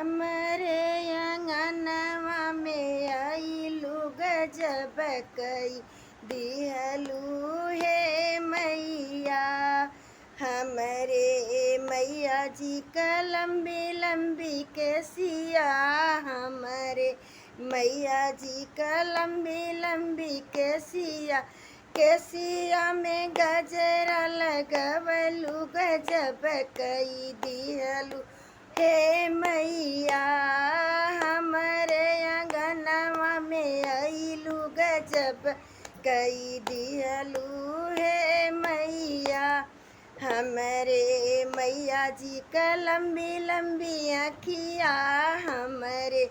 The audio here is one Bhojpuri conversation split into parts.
हमरे अंगनवा में आइलू गजब कई दिहलू हे मैया। हमरे मैया जी का लंबी लंबी केसिया, हमरे मैया जी का लंबी लंबी केसिया, केसिया में गजरा लगवलू गजब कई दिहलू हे मैया। हमरे अंगनवा में आइलू गजब कई दिहलू हे मैया। हमरे मैया जी का लंबी लंबी अखिया, हमरे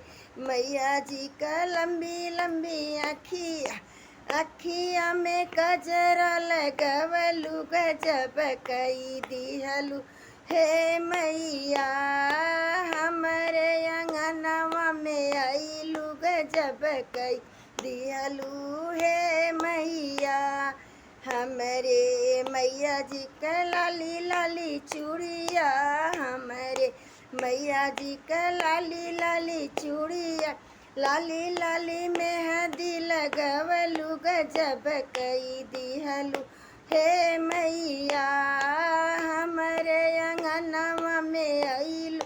मैया जी का लंबी लंबी अखिया, अखिया में गजरा लगवलू गजब कई दिहलू हे मैया। हमरे अंगनवा में आइलू गजब कई दिहलू हे मैया। हमरे मैया जी का लाली लाली चूड़िया, हमरे मैया जी का लाली लाली चूड़िया, लाली लाली मेहंदी लगवलू गजब कई दिहलू हे मैया। हमरे अंगनवा में आइलू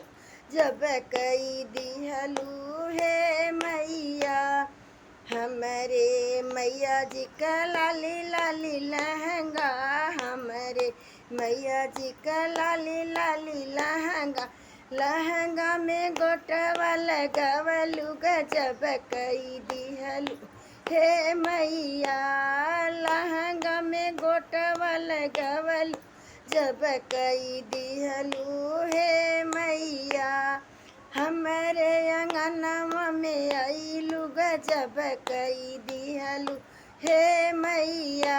जब कई दिहलू हे मैया। हमरे मैया जी का लाली लाली लहंगा, हमरे मैया जी का लाली लाली लहंगा, लहंगा में गोटवा लगवलू गजब कई दिहलू हे मैया। लहंगा में गोटवा लगवलू जब कई दिहलू हे मैया। हमरे अंगनवा में आइलू गजब कई दिहलू हे मैया।